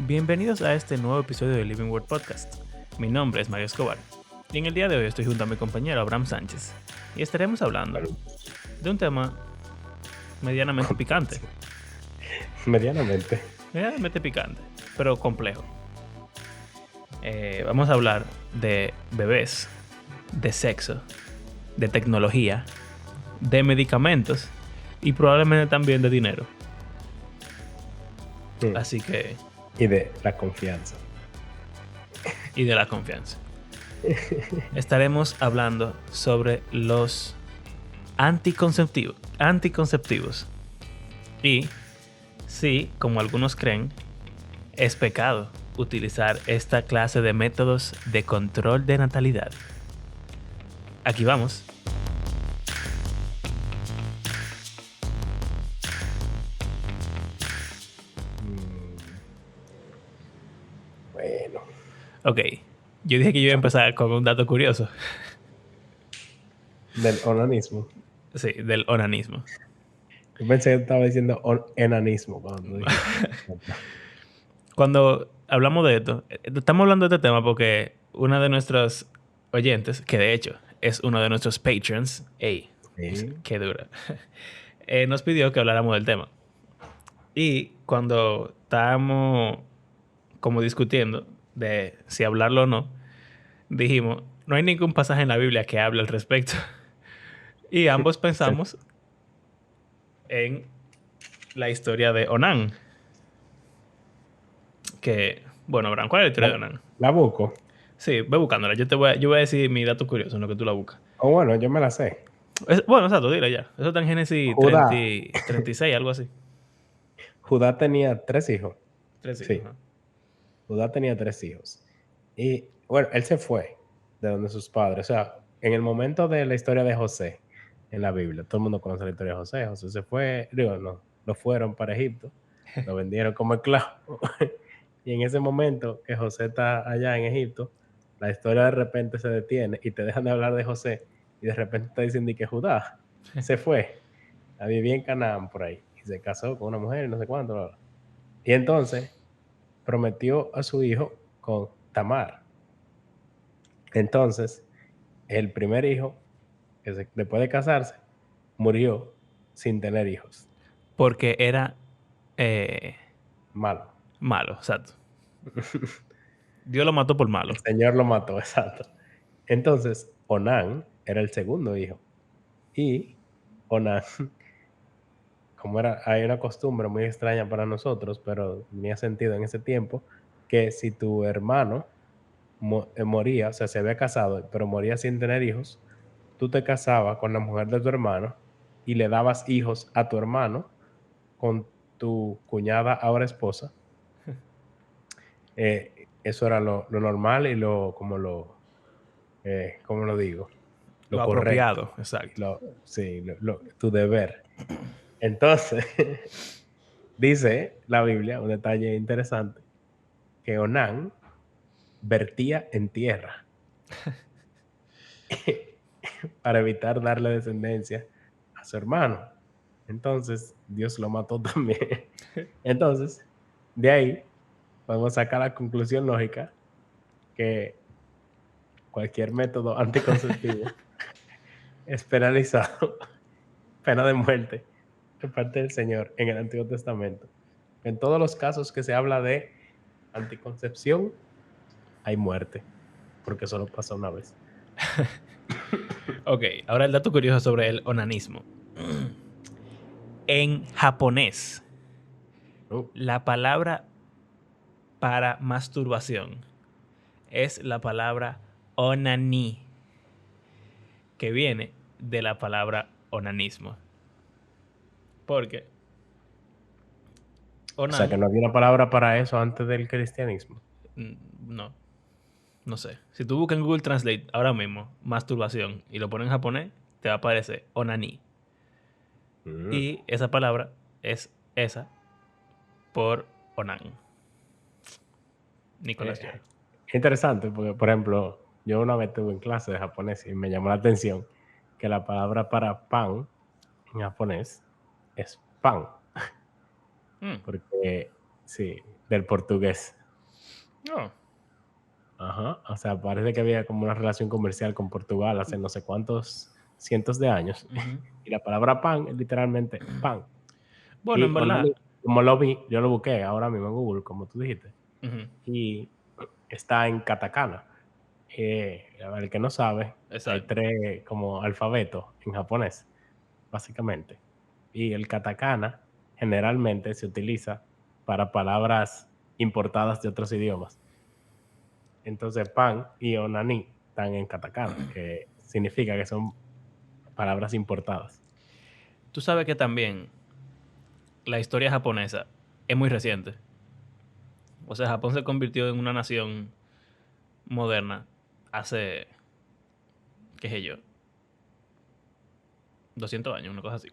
Bienvenidos a este nuevo episodio de Living Word Podcast. Mi nombre es Mario Escobar y en el día de hoy estoy junto a mi compañero Abraham Sánchez y estaremos hablando de un tema medianamente picante. Medianamente Picante, pero complejo. Vamos a hablar de bebés, de sexo, de tecnología, de medicamentos y probablemente también de dinero. Así que... Y de la confianza. Estaremos hablando sobre los anticonceptivos. Y sí, como algunos creen, es pecado utilizar esta clase de métodos de control de natalidad. Aquí vamos. Bueno. Ok, yo dije que yo iba a empezar con un dato curioso. Del onanismo. Sí, del onanismo. Yo pensé que estaba diciendo enanismo cuando dijiste. Cuando hablamos de esto, estamos hablando de este tema porque una de nuestros oyentes, que de hecho es uno de nuestros patrons, sí. Qué dura, nos pidió que habláramos del tema. Y cuando estábamos como discutiendo de si hablarlo o no, dijimos, no hay ningún pasaje en la Biblia que hable al respecto. Y ambos pensamos en la historia de Onán. Que, bueno, Abraham, ¿cuál es la historia de Onán? ¿La busco? Sí, ve buscándola. Yo voy a decir mi dato curioso en lo que tú la buscas. Bueno, yo me la sé. Bueno, exacto, dile ya. Eso está en Génesis 36, algo así. Judá tenía 3 hijos. 3 hijos. Sí. Judá tenía 3 hijos. Y bueno, él se fue de donde sus padres. O sea, en el momento de la historia de José en la Biblia, todo el mundo conoce la historia de José. José se fue, lo fueron para Egipto, lo vendieron como esclavo. Y en ese momento que José está allá en Egipto, la historia de repente se detiene y te dejan de hablar de José y de repente te dicen que Judá se fue a vivir en Canaán por ahí y se casó con una mujer y no sé cuánto. Bla, bla. Y entonces prometió a su hijo con Tamar. Entonces, el primer hijo, después de casarse, murió sin tener hijos. Porque era Malo. malo, exacto. Dios lo mató por malo. El Señor lo mató, exacto. Entonces, Onán era el segundo hijo. Y Onán, hay una costumbre muy extraña para nosotros, pero tenía sentido en ese tiempo, que si tu hermano moría, o sea, se había casado, pero moría sin tener hijos, tú te casabas con la mujer de tu hermano y le dabas hijos a tu hermano con tu cuñada, ahora esposa. Eso era lo normal y ¿cómo lo digo? Lo correcto. apropiado, exacto. Tu deber. Entonces, dice la Biblia, un detalle interesante, que Onán vertía en tierra para evitar darle descendencia a su hermano. Entonces, Dios lo mató también. Entonces, de ahí podemos sacar la conclusión lógica que cualquier método anticonceptivo es penalizado, pena de muerte, de parte del Señor en el Antiguo Testamento. En todos los casos que se habla de anticoncepción, hay muerte, porque solo pasa una vez. Ok, ahora el dato curioso sobre el onanismo. En japonés, la palabra para masturbación es la palabra onani, que viene de la palabra onanismo. Porque O sea, que no había una palabra para eso antes del cristianismo. No sé. Si tú buscas en Google Translate ahora mismo masturbación y lo pones en japonés, te va a aparecer onani. Y esa palabra es esa por Onan. Nicolás York. Interesante, porque, por ejemplo, yo una vez estuve en clase de japonés y me llamó la atención que la palabra para pan en japonés es pan. Porque, sí, del portugués. Oh. Ajá. O sea, parece que había como una relación comercial con Portugal hace no sé cuántos cientos de años. Ujú. Y la palabra pan es literalmente pan. Bueno, en Y verdad. Onani, como lo vi, yo lo busqué ahora mismo en Google, como tú dijiste, Ujú. y está en katakana. Para el que no sabe, hay Exacto. 3 como alfabetos en japonés, básicamente. Y el katakana generalmente se utiliza para palabras importadas de otros idiomas. Entonces, pan y onani están en katakana, que significa que son palabras importadas. Tú sabes que también la historia japonesa es muy reciente. O sea, Japón se convirtió en una nación moderna hace, qué sé yo, 200 años, una cosa así.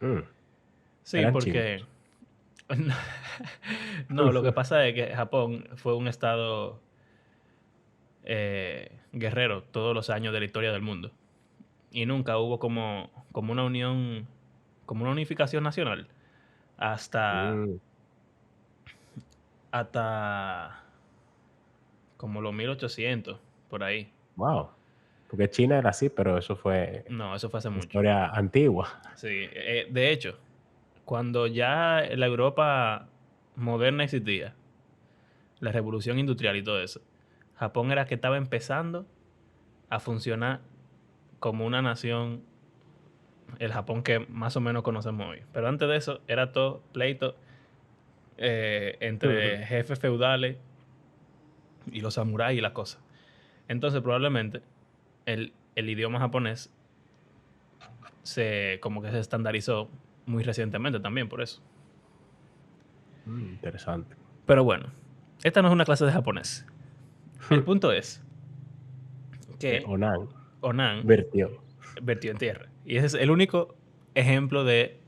Mm, Sí, eran porque... chinos. No, lo que pasa es que Japón fue un estado guerrero todos los años de la historia del mundo. Y nunca hubo como una unión, como una unificación nacional hasta, Mm, hasta como los 1800 por ahí. wow. Porque China era así, pero eso fue No, eso fue hace mucho. historia antigua. Sí, de hecho, cuando ya la Europa moderna existía, la revolución industrial y todo eso, Japón era que estaba empezando a funcionar como una nación, el Japón que más o menos conocemos hoy. Pero antes de eso era todo pleito Ujú. entre jefes feudales y los samuráis y las cosas. Entonces probablemente el idioma japonés como que se estandarizó muy recientemente también por eso. Interesante. Pero bueno, esta no es una clase de japonés. El punto es Que que Onan Onan vertió. vertió en tierra. Y ese es el único ejemplo de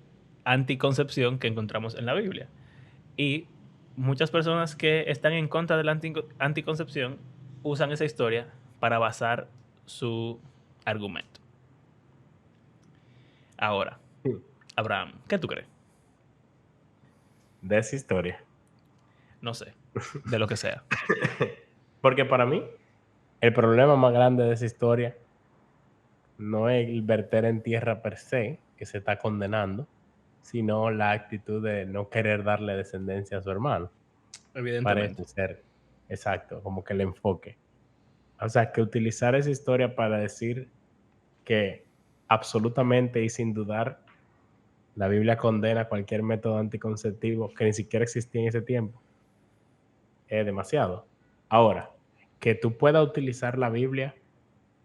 anticoncepción que encontramos en la Biblia. Y muchas personas que están en contra de la anticoncepción usan esa historia para basar su argumento. Ahora, Abraham, ¿qué tú crees? De esa historia. No sé, de lo que sea. Porque para mí, el problema más grande de esa historia no es el verter en tierra per se, que se está condenando, sino la actitud de no querer darle descendencia a su hermano. Evidentemente. Parece ser exacto, como que el enfoque. O sea, que utilizar esa historia para decir que absolutamente y sin dudar la Biblia condena cualquier método anticonceptivo que ni siquiera existía en ese tiempo es demasiado. Ahora, que tú puedas utilizar la Biblia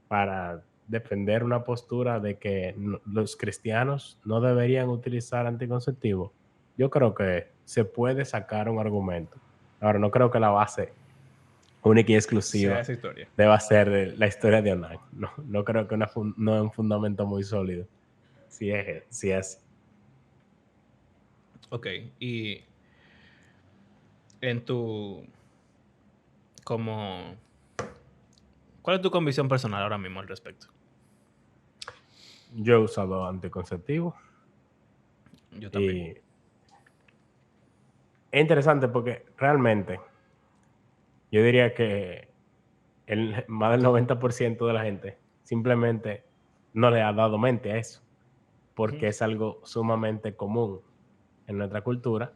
para defender una postura de que los cristianos no deberían utilizar anticonceptivos, yo creo que se puede sacar un argumento. Ahora, no creo que la base única y Sea exclusiva esa historia. deba ser la historia de Onan. No, no creo que no es un fundamento muy sólido. Si es. Ok, y en tu, como, ¿cuál es tu convicción personal ahora mismo al respecto? Yo he usado anticonceptivos Yo también. y es interesante porque realmente yo diría que más del 90% de la gente simplemente no le ha dado mente a eso, Ujú. porque es algo sumamente común en nuestra cultura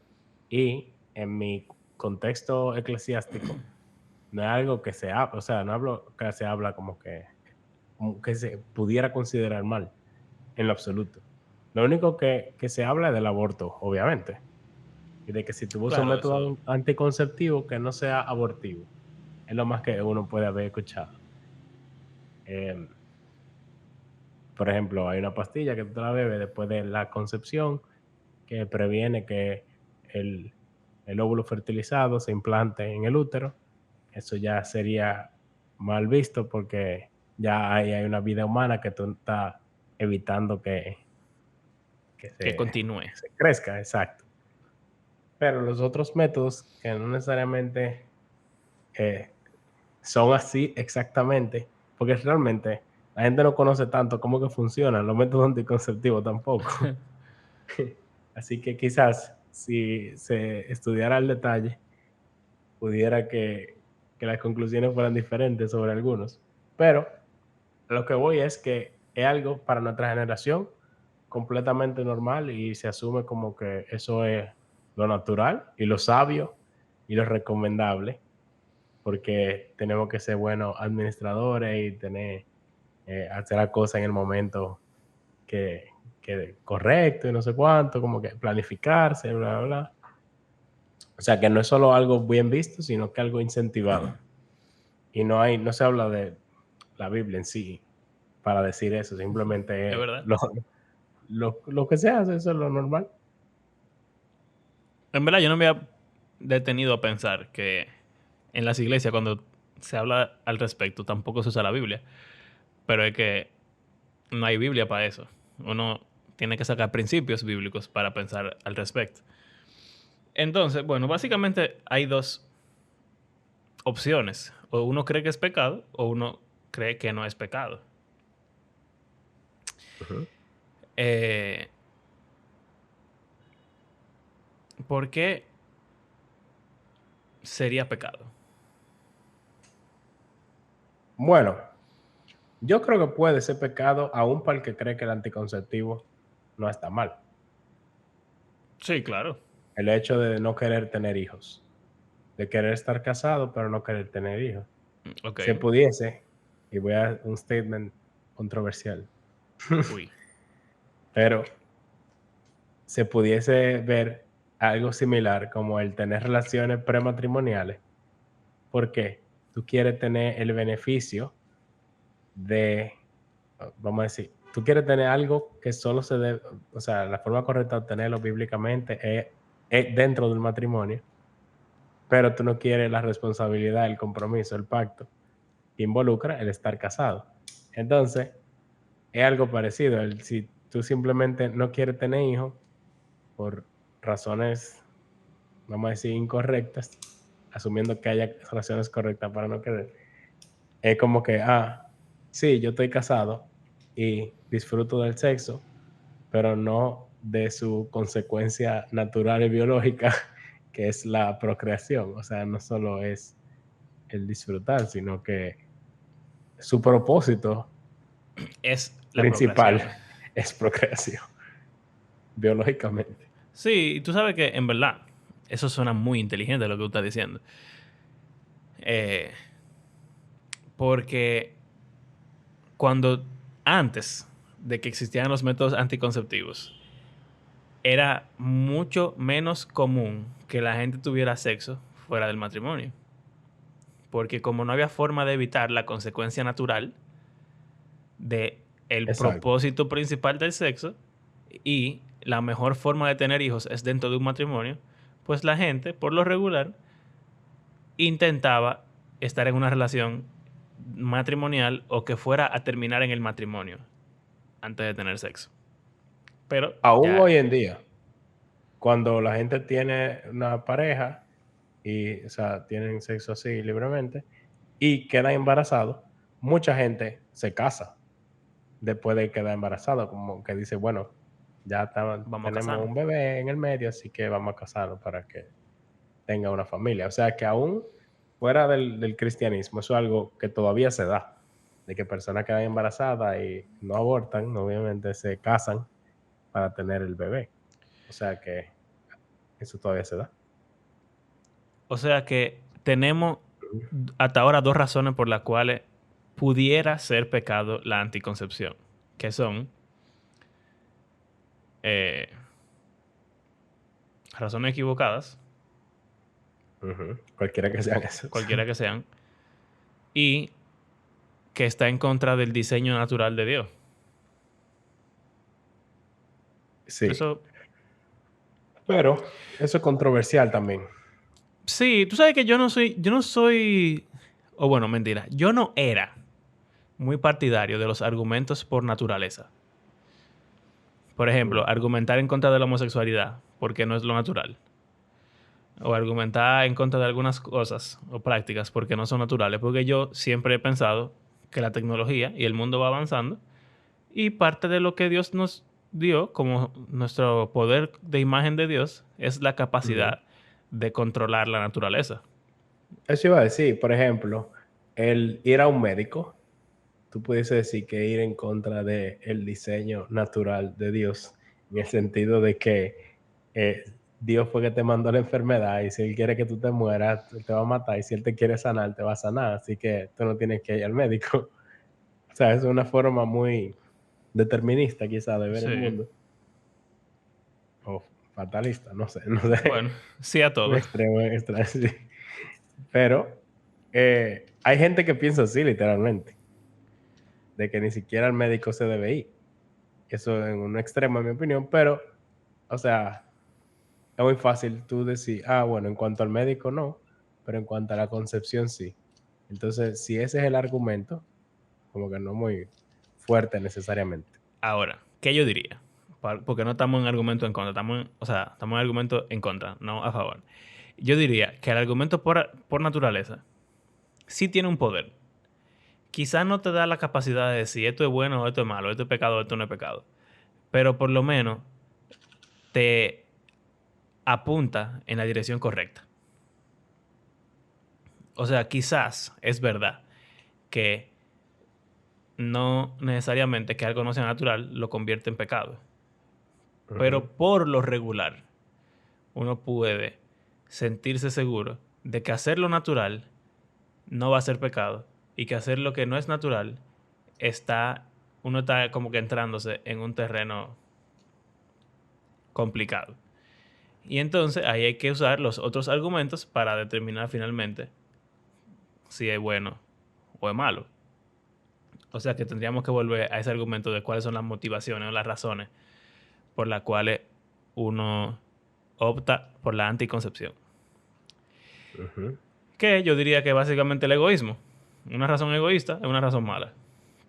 y en mi contexto eclesiástico no es algo que se habla, o sea, no hablo que se habla como que se pudiera considerar mal en lo absoluto. Lo único que se habla es del aborto, obviamente, y de que si tú usas un Claro, método eso. anticonceptivo que no sea abortivo, es lo más que uno puede haber escuchado. Em, por ejemplo, hay una pastilla que tú te la bebes después de la concepción que previene que el, el óvulo fertilizado se implante en el útero. Eso ya sería mal visto porque ya hay una vida humana que tú estás evitando que Que se, continúe. que se crezca, exacto. Pero los otros métodos que no necesariamente eh, son así exactamente, porque realmente la gente no conoce tanto cómo que funcionan los métodos anticonceptivos tampoco. Así que quizás si se estudiara al detalle, pudiera que las conclusiones fueran diferentes sobre algunos. Pero lo que voy es que es algo para nuestra generación completamente normal y se asume como que eso es lo natural y lo sabio y lo recomendable, porque tenemos que ser buenos administradores y tener, hacer las cosas en el momento que, que correcto y no sé cuánto, como que planificarse, bla, bla, bla. O sea, que no es solo algo bien visto, sino que algo incentivado. Y no se habla de la Biblia en sí para decir eso, Es simplemente es verdad. lo que se hace, eso es lo normal. En verdad, yo no me había detenido a pensar que en las iglesias, cuando se habla al respecto, tampoco se usa la Biblia. Pero es que no hay Biblia para eso. Uno tiene que sacar principios bíblicos para pensar al respecto. Entonces, bueno, básicamente hay dos opciones. O uno cree que es pecado o uno cree que no es pecado. Ujú. Eh, ¿Por qué sería pecado? Bueno, yo creo que puede ser pecado aún para el que cree que el anticonceptivo no está mal. Sí, claro. El hecho de no querer tener hijos, de querer estar casado pero no querer tener hijos. Ok. Se pudiese, y voy a un statement controversial, Uy. pero se pudiese ver algo similar como el tener relaciones prematrimoniales. ¿Por qué? Tú quieres tener el beneficio de, vamos a decir, tú quieres tener algo que solo se debe, o sea, la forma correcta de obtenerlo bíblicamente es dentro del matrimonio, pero tú no quieres la responsabilidad, el compromiso, el pacto que involucra el estar casado. Entonces, es algo parecido. Si tú simplemente no quieres tener hijos por razones, vamos a decir, incorrectas, asumiendo que haya razones correctas para no querer, es como que, sí, yo estoy casado y disfruto del sexo, pero no de su consecuencia natural y biológica, que es la procreación. O sea, no solo es el disfrutar, sino que su propósito Es la principal procreación. es procreación, biológicamente. Sí, tú sabes que en verdad eso suena muy inteligente lo que tú estás diciendo. Eh, Porque cuando antes de que existieran los métodos anticonceptivos, era mucho menos común que la gente tuviera sexo fuera del matrimonio. Porque como no había forma de evitar la consecuencia natural de el Exacto. propósito principal del sexo y la mejor forma de tener hijos es dentro de un matrimonio, pues la gente, por lo regular, intentaba estar en una relación matrimonial o que fuera a terminar en el matrimonio antes de tener sexo. Pero Aún ya, hoy en día, cuando la gente tiene una pareja y, o sea, tienen sexo así libremente y queda embarazado, mucha gente se casa después de quedar embarazado, como que dice, bueno, ya vamos a tenemos casarnos. un bebé en el medio, así que vamos a casarnos para que tenga una familia. O sea, que aún fuera del cristianismo, eso es algo que todavía se da, de que personas quedan embarazadas y no abortan, obviamente se casan para tener el bebé. O sea que eso todavía se da. O sea que tenemos hasta ahora dos razones por las cuales pudiera ser pecado la anticoncepción, que son eh, razones equivocadas, Ujú. Cualquiera que sean esos. cualquiera que sean, y que está en contra del diseño natural de Dios. Sí, Eso, pero eso es controversial también. sí, tú sabes que yo no soy, o bueno, mentira, yo no era muy partidario de los argumentos por naturaleza. Por ejemplo, Ujú. argumentar en contra de la homosexualidad, porque no es lo natural. O argumentar en contra de algunas cosas o prácticas porque no son naturales. Porque yo siempre he pensado que la tecnología y el mundo va avanzando y parte de lo que Dios nos dio como nuestro poder de imagen de Dios es la Ujú. capacidad de controlar la naturaleza. Eso iba a decir, por ejemplo, el ir a un médico, tú pudiese decir que ir en contra del diseño natural de Dios, en el sentido de que eh, Dios fue que te mandó la enfermedad y si Él quiere que tú te mueras, te va a matar y si Él te quiere sanar, te va a sanar, así que tú no tienes que ir al médico. O sea, es una forma muy determinista quizá de ver el Sí. mundo, o fatalista, no sé, no sé, Bueno, sí a un todo. extremo extra, sí. Pero hay gente que piensa así literalmente, de que ni siquiera al médico se debe ir. Eso en un extremo, en mi opinión, pero, o sea, es muy fácil tú decir, bueno, en cuanto al médico no, pero en cuanto a la concepción sí. Entonces, si ese es el argumento, como que no muy fuerte necesariamente. Ahora, ¿qué yo diría? Porque no estamos en argumento en contra, o sea, estamos en argumento en contra, no a favor. Yo diría que el argumento por naturaleza sí tiene un poder. Quizás no te da la capacidad de decir esto es bueno o esto es malo, esto es pecado o esto no es pecado. Pero por lo menos te apunta en la dirección correcta. O sea, quizás es verdad que no necesariamente que algo no sea natural lo convierte en pecado. Ujú, Pero por lo regular, uno puede sentirse seguro de que hacer lo natural no va a ser pecado y que hacer lo que no es natural uno está como que entrándose en un terreno complicado. Y entonces ahí hay que usar los otros argumentos para determinar finalmente si es bueno o es malo. O sea que tendríamos que volver a ese argumento de cuáles son las motivaciones o las razones por las cuales uno opta por la anticoncepción. ujú. Que yo diría que básicamente el egoísmo. Una razón egoísta es una razón mala.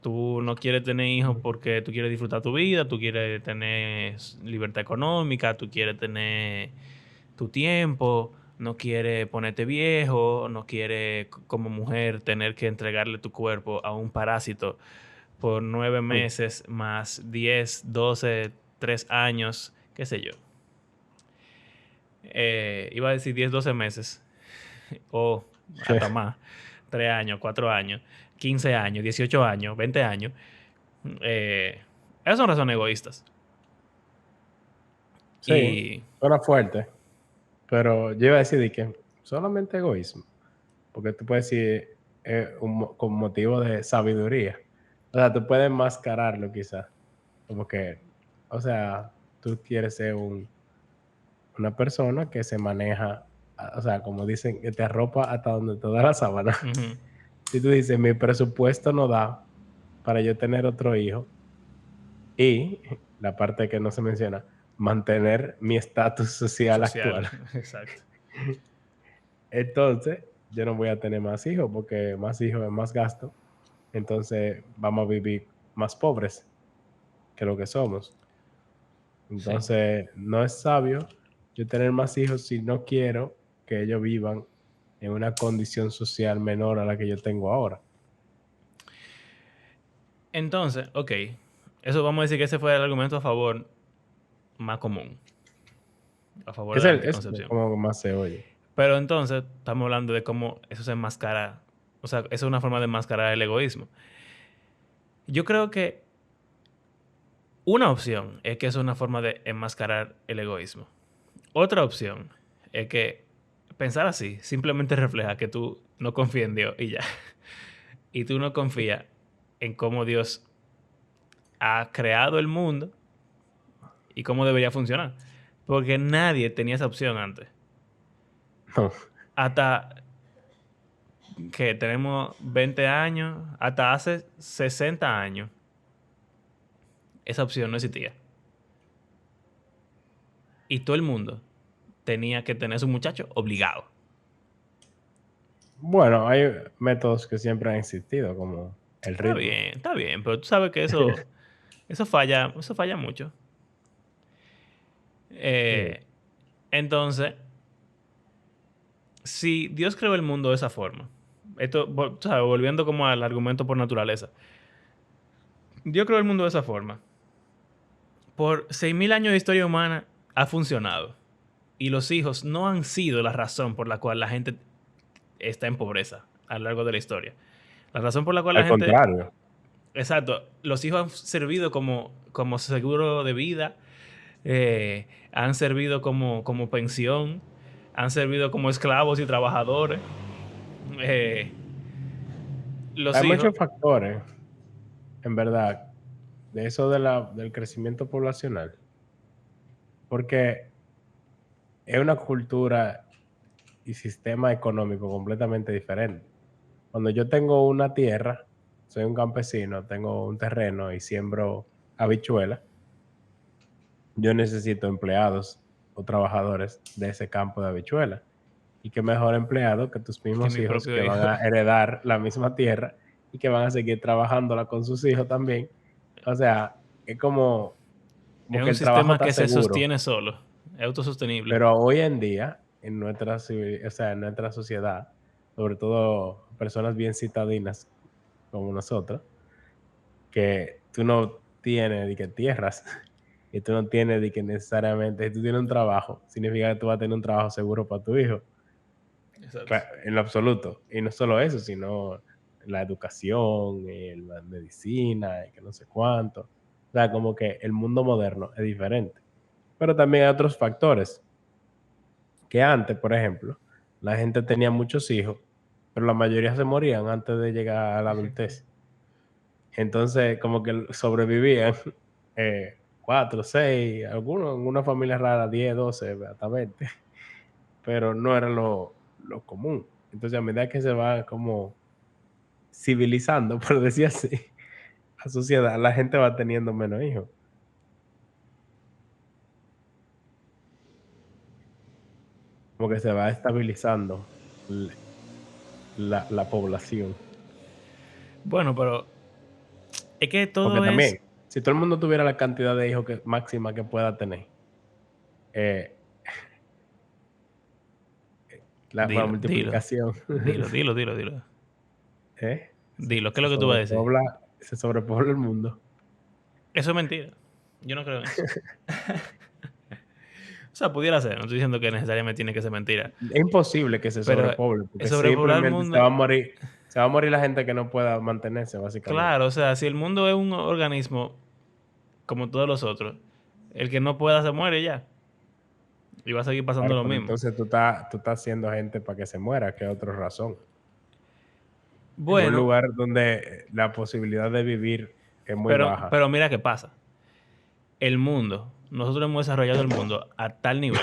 Tú no quieres tener hijos porque tú quieres disfrutar tu vida, tú quieres tener libertad económica, tú quieres tener tu tiempo, no quieres ponerte viejo, no quieres como mujer tener que entregarle tu cuerpo a un parásito por 9 Mm. meses más 10, 12, 3 años, qué sé yo. Iba a decir 10, 12 meses o hasta más, 3 años, 4 años, 15 años, 18 años, 20 años. Eh, Esas son razones egoístas. Sí, Y suena fuerte, pero yo iba a decir de que solamente egoísmo, porque tú puedes decir con motivo de sabiduría. O sea, tú puedes enmascararlo quizás, como que, o sea, tú quieres ser una persona que se maneja, o sea, como dicen, que te arropa hasta donde te da la sábana. ujú, Si tú dices, mi presupuesto no da para yo tener otro hijo y la parte que no se menciona, mantener mi estatus social social, actual. exacto. Entonces, yo no voy a tener más hijos porque más hijos es más gasto. Entonces, vamos a vivir más pobres que lo que somos. Sí. Entonces, no es sabio yo tener más hijos si no quiero que ellos vivan en una condición social menor a la que yo tengo ahora. Entonces, ok, eso vamos a decir que ese fue el argumento a favor más común, a favor de la Es anticoncepción. como más se oye. Pero entonces estamos hablando de cómo eso se enmascara, o sea, eso es una forma de enmascarar el egoísmo. Yo creo que una opción es que eso es una forma de enmascarar el egoísmo. Otra opción es que pensar así simplemente refleja que tú no confías en Dios y ya. Y tú no confías en cómo Dios ha creado el mundo y cómo debería funcionar. Porque nadie tenía esa opción antes. No. Hasta que tenemos 20 años, hasta hace 60 años, esa opción no existía. Y todo el mundo tenía que tener a su muchacho obligado. Bueno, hay métodos que siempre han existido, como el ritmo. Está bien, pero tú sabes que eso falla mucho. Sí. Eh, entonces, si Dios creó el mundo de esa forma, tú sabes, volviendo como al argumento por naturaleza, Dios creó el mundo de esa forma. Por 6.000 años de historia humana ha funcionado. Y los hijos no han sido la razón por la cual la gente está en pobreza a lo largo de la historia. La razón por la cual la Al gente... contrario. Exacto. Los hijos han servido como seguro de vida, han servido como pensión, han servido como esclavos y trabajadores. Eh, los Hay hijos... muchos factores, en verdad, de eso del crecimiento poblacional, porque es una cultura y sistema económico completamente diferente. Cuando yo tengo una tierra, soy un campesino, tengo un terreno y siembro habichuelas, yo necesito empleados o trabajadores de ese campo de habichuelas. Y qué mejor empleado que tus Que mismos mi hijos propio que van hijo. a heredar la misma tierra y que van a seguir trabajándola con sus hijos también. O sea, es como Es que un el trabajo sistema está que se seguro. sostiene solo, es autosostenible. Pero hoy en día, en o sea, en nuestra sociedad, sobre todo personas bien citadinas como nosotros, que tú no tienes de que tierras y tú no tienes de que necesariamente, si tú tienes un trabajo, significa que tú vas a tener un trabajo seguro para tu hijo. Exacto. En lo absoluto. Y no solo eso, sino la educación, la medicina, y que no sé cuánto. O sea, como que el mundo moderno es diferente. Pero también hay otros factores. Que antes, por ejemplo, la gente tenía muchos hijos, pero la mayoría se morían antes de llegar a la adultez. Entonces, como que sobrevivían 4, 6, algunos en una familia rara, 10, 12, hasta 20, pero no era lo común. Entonces, a medida que se va como civilizando, por decir así, la sociedad, la gente va teniendo menos hijos. Como que se va estabilizando l la población. Bueno, pero es que Porque todo es... también, si todo el mundo tuviera la cantidad de hijos máxima que pueda tener, eh, la Dilo, dilo, multiplicación, dilo, dilo, dilo, dilo. ¿eh? Dilo, ¿qué es lo que tú vas a decir? Se sobrepobla el mundo. Eso es mentira. Yo no creo en eso. O sea, pudiera ser, no estoy diciendo que necesariamente tiene que ser mentira. Es imposible que se Pero sobrepoble, porque sobrepoblar el simplemente mundo... se va a morir la gente que no pueda mantenerse, básicamente. Claro, o sea, si el mundo es un organismo como todos los otros, el que no pueda se muere ya. Y va a seguir pasando Claro, lo pero mismo. entonces tú estás haciendo gente para que se muera, que es otra razón. En un Bueno, lugar donde la posibilidad de vivir es muy baja. pero mira qué pasa. El mundo, nosotros hemos desarrollado el mundo a tal nivel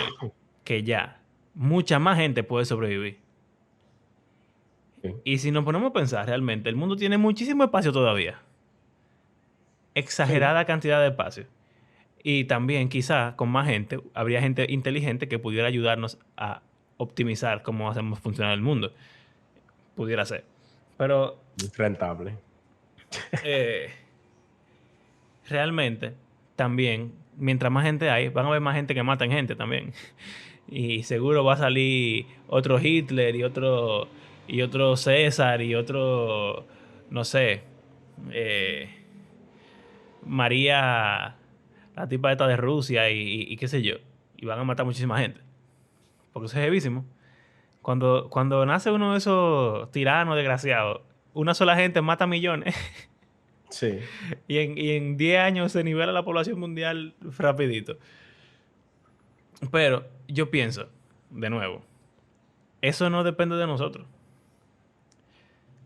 que ya mucha más gente puede sobrevivir. Sí, Y si nos ponemos a pensar realmente, el mundo tiene muchísimo espacio todavía. sí, Exagerada cantidad de espacio. Y también quizá con más gente, habría gente inteligente que pudiera ayudarnos a optimizar cómo hacemos funcionar el mundo. Pudiera ser. Pero es rentable. eh, realmente también, mientras más gente hay, van a haber más gente que matan gente también. Y seguro va a salir otro Hitler y otro César y otro, no sé, eh, María, la tipa esta de Rusia y qué sé yo. Y van a matar muchísima gente. Porque eso es heavísimo. Cuando nace uno de esos tiranos desgraciados, una sola gente mata millones. Sí, Y en 10 años se nivela la población mundial rapidito. Pero yo pienso, de nuevo, eso no depende de nosotros.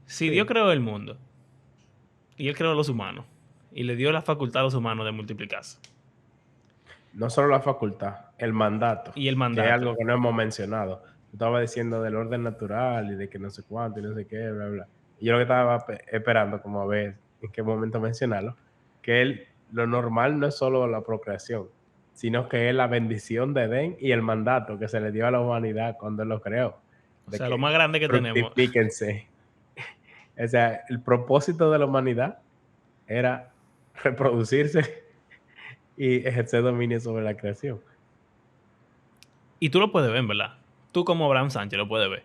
Si Dios sí. creó el mundo y Él creó a los humanos y le dio la facultad a los humanos de multiplicarse No solo la facultad, el mandato, y el que es mandato, algo que no hemos mencionado. Yo estaba diciendo del orden natural y de que no sé cuánto y no sé qué, bla, bla. Y yo lo que estaba esperando, como a ver en qué momento mencionarlo, que lo normal no es solo la procreación, sino que es la bendición de Edén y el mandato que se le dio a la humanidad cuando Él lo creó, o de sea, lo que más grande que tenemos. fructifíquense. O sea, el propósito de la humanidad era reproducirse y ejercer dominio sobre la creación. Y tú lo puedes ver, ¿verdad? Tú como Abraham Sánchez lo puedes ver.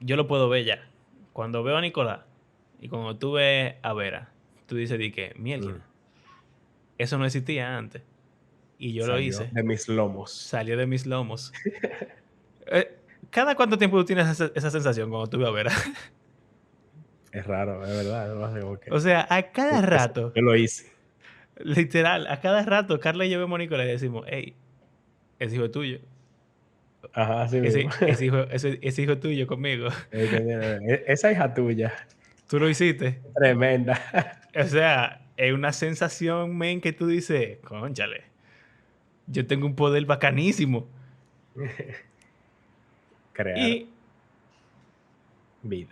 Yo lo puedo ver ya. Cuando veo a Nicolás y cuando tú ves a Vera, tú dices di que, Mm. mierda, eso no existía antes. Y yo lo Salió hice. de mis lomos. Salió de mis lomos. Eh, ¿Cada cuánto tiempo tú tienes esa sensación cuando tú vas a ver? Es raro, es verdad. No sé por qué. O sea, a cada rato, Yo lo hice. literal, a cada rato, Carla y yo vemos a Nicolás y le decimos, hey, ese hijo es tuyo. Ajá, así mismo. Ese hijo es tuyo conmigo. Mira, esa hija tuya, Tú lo hiciste. tremenda. O sea, es una sensación, men, que tú dices, cónchale, yo tengo un poder bacanísimo. Crear Y, vida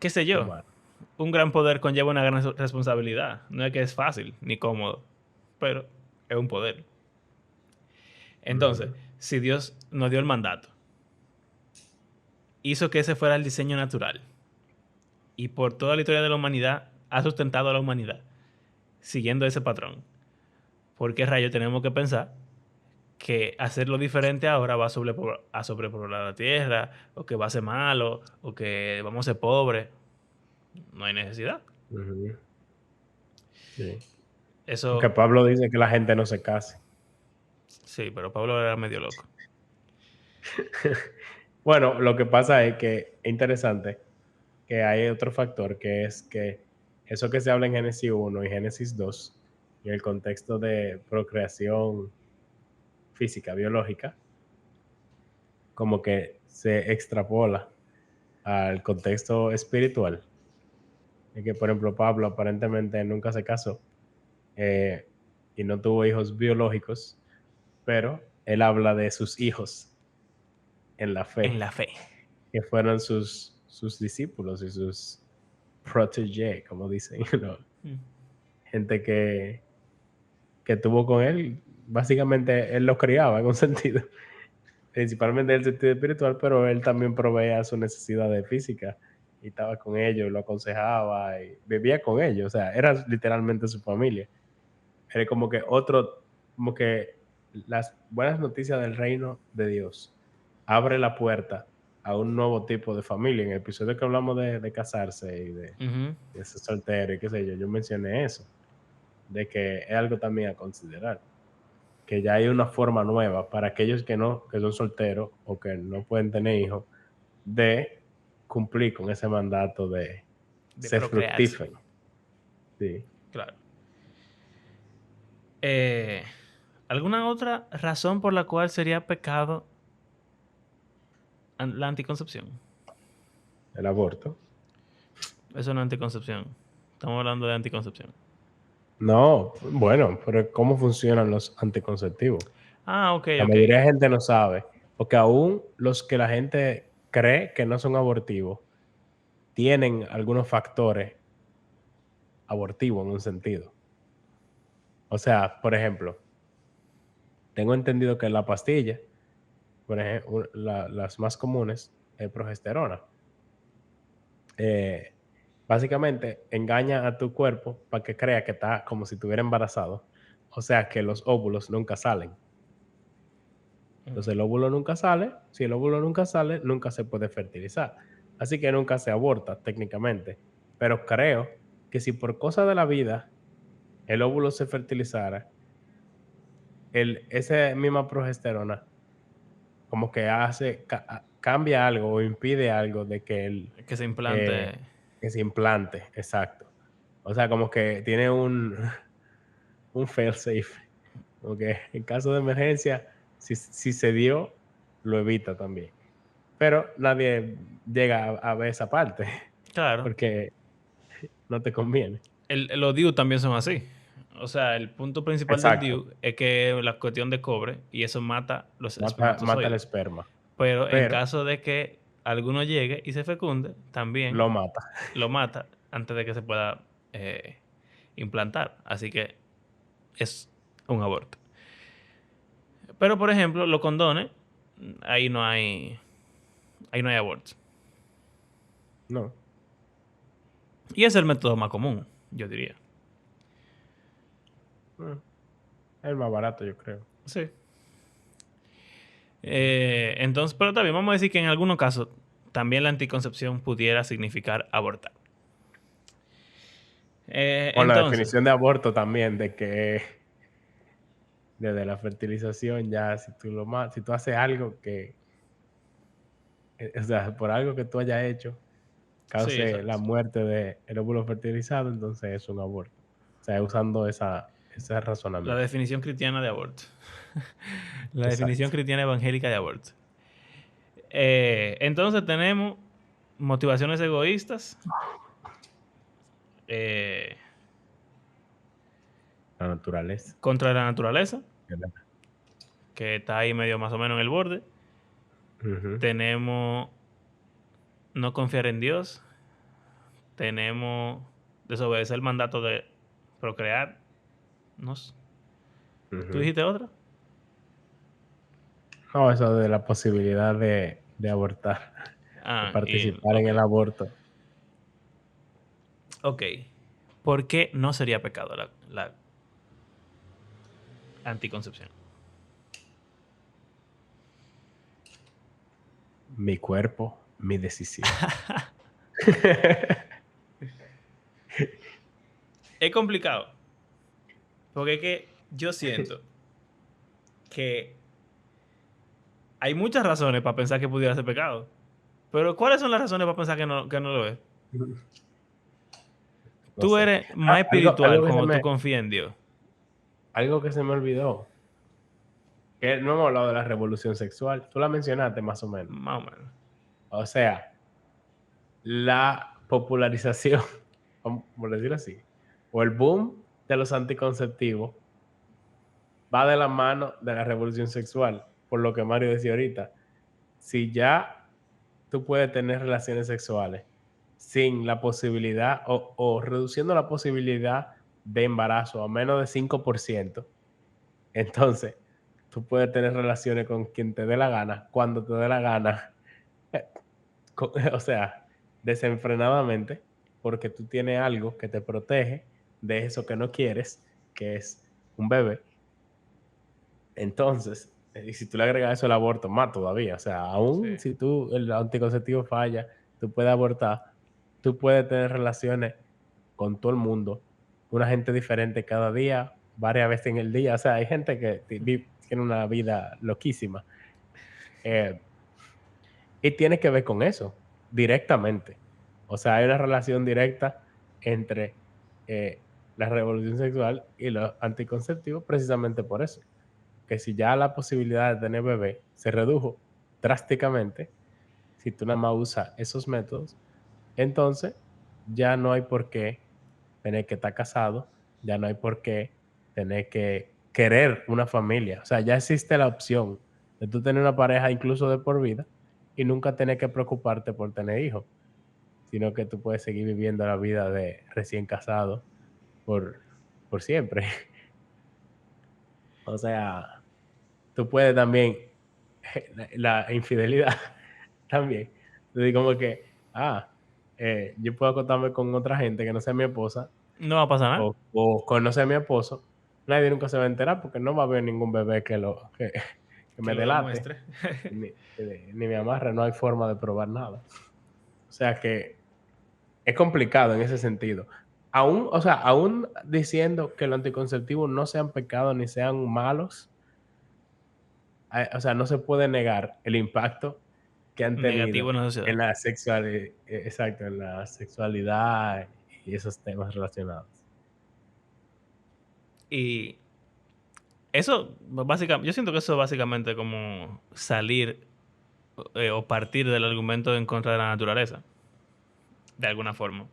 qué sé yo, humana. un gran poder conlleva una gran responsabilidad. No es que es fácil ni cómodo, pero es un poder. Entonces, Ujú. si Dios nos dio el mandato, hizo que ese fuera el diseño natural y por toda la historia de la humanidad ha sustentado a la humanidad siguiendo ese patrón, ¿por qué rayo tenemos que pensar que hacerlo diferente ahora va a sobrepoblar la tierra, o que va a ser malo, o que vamos a ser pobres? No hay necesidad. Ujú. Sí. Aunque Eso, Pablo dice que la gente no se case. sí, pero Pablo era medio loco. Bueno, lo que pasa es que es interesante que hay otro factor que es que eso que se habla en Génesis 1 y Génesis 2, en el contexto de procreación física, biológica, como que se extrapola al contexto espiritual. Es que, por ejemplo, Pablo aparentemente nunca se casó eh, y no tuvo hijos biológicos, pero él habla de sus hijos en la En fe, la fe. que fueron sus discípulos y sus protégés, como dicen, ¿no? Mm. Gente que tuvo con él. Básicamente él los criaba en un sentido, principalmente en el sentido espiritual, pero él también proveía sus necesidades físicas y estaba con ellos, lo aconsejaba y vivía con ellos, o sea, era literalmente su familia. Era como que como que las buenas noticias del reino de Dios abre la puerta a un nuevo tipo de familia. En el episodio que hablamos de casarse y Ujú. de ser soltero y qué sé yo, yo mencioné eso, de que es algo también a considerar, que ya hay una forma nueva para aquellos que no, que son solteros o que no pueden tener hijos, de cumplir con ese mandato de De ser procrearse. fructífero. Sí. Claro. Eh, ¿Alguna otra razón por la cual sería pecado la anticoncepción? El aborto. Eso no es anticoncepción. Estamos hablando de anticoncepción. No, bueno, pero ¿cómo funcionan los anticonceptivos? Ah, ok, La ok. mayoría de gente no sabe, porque aún los que la gente cree que no son abortivos, tienen algunos factores abortivos en un sentido. O sea, por ejemplo, tengo entendido que la pastilla, por ejemplo, las más comunes, es progesterona. Eh, Básicamente engaña a tu cuerpo para que crea que está como si estuviera embarazado. O sea que los óvulos nunca salen. Entonces el óvulo nunca sale. Si el óvulo nunca sale, nunca se puede fertilizar. Así que nunca se aborta técnicamente. Pero creo que si por cosa de la vida el óvulo se fertilizara, esa misma progesterona como que cambia algo o impide algo de que Que se eh, implante. que se implante, exacto. O sea, como que tiene un fail safe. Como que en caso de emergencia, si se dio, lo evita también. Pero nadie llega a ver esa parte Claro. porque no te conviene. Los DIU también son así. O sea, el punto principal del Exacto. DIU es que la cuestión de cobre y eso mata los Mata el espermatozoides. esperma. Pero en Pero caso de que alguno llegue y se fecunde, también lo mata. lo mata antes de que se pueda implantar. Así que es un aborto. Pero, por ejemplo, los condones, ahí no hay, ahí no hay aborto. No. Y es el método más común, yo diría. Es el más barato, yo creo. Sí. Entonces, pero también vamos a decir que en algunos casos también la anticoncepción pudiera significar abortar. Con la Entonces, definición de aborto también, de que desde la fertilización ya, si tú haces algo que o sea, por algo que tú hayas hecho, Sí, cause la muerte del óvulo fertilizado, entonces es un aborto. O sea, usando ese la razonamiento. definición cristiana de aborto. La definición Exacto. cristiana evangélica de aborto. Entonces tenemos motivaciones egoístas, eh, La naturaleza. contra la naturaleza, ¿Verdad? que está ahí medio más o menos en el borde. Ujú, Tenemos no confiar en Dios. Tenemos desobedecer el mandato de procrear. No sé. ¿Tú ujú. dijiste otra? No, eso de la posibilidad de abortar, de Ah, y participar en ok. el aborto. Ok. ¿Por qué no sería pecado la anticoncepción? Mi cuerpo, mi decisión. Es complicado. Porque es que yo siento que hay muchas razones para pensar que pudiera ser pecado. Pero ¿cuáles son las razones para pensar que no lo es? No Tú sé. eres más Algo, espiritual algo que se cuando tú me, confías en Dios. algo que se me olvidó, que no hemos hablado de la revolución sexual. Tú la mencionaste más o menos. Más o menos. O sea, la popularización, por decirlo así, o el boom de los anticonceptivos va de la mano de la revolución sexual, por lo que Mario decía ahorita. Si ya tú puedes tener relaciones sexuales sin la posibilidad o reduciendo la posibilidad de embarazo a menos de 5%, entonces tú puedes tener relaciones con quien te dé la gana, cuando te dé la gana, o sea, desenfrenadamente, porque tú tienes algo que te protege de eso que no quieres, que es un bebé. Entonces, y si tú le agregas eso al aborto, más todavía. O sea, Sí. aún si tú el anticonceptivo falla, tú puedes abortar, tú puedes tener relaciones con todo el mundo, una gente diferente cada día, varias veces en el día. O sea, hay gente que tiene una vida loquísima. Eh, y tiene que ver con eso, directamente. O sea, hay una relación directa entre la revolución sexual y los anticonceptivos precisamente por eso. Que si ya la posibilidad de tener bebé se redujo drásticamente, si tú nada más usas esos métodos, entonces ya no hay por qué tener que estar casado, ya no hay por qué tener que querer una familia. O sea, ya existe la opción de tú tener una pareja incluso de por vida y nunca tener que preocuparte por tener hijos, sino que tú puedes seguir viviendo la vida de recién casado por, por siempre. O sea, tú puedes también, la infidelidad también. Tú dices como que, yo puedo acostarme con otra gente que no sea mi esposa No va a pasar nada. o con no sea mi esposo, nadie nunca se va a enterar porque no va a haber ningún bebé que Que me lo delate, demuestre. ni me amarre, no hay forma de probar nada. O sea que es complicado en ese sentido. Aún, o sea, aún diciendo que los anticonceptivos no sean pecados ni sean malos, o sea, no se puede negar el impacto que han Negativo tenido en la sociedad. en la sexualidad, exacto, en la sexualidad y esos temas relacionados. Y eso, básicamente, yo siento que eso es básicamente como salir o partir del argumento en contra de la naturaleza, de alguna forma.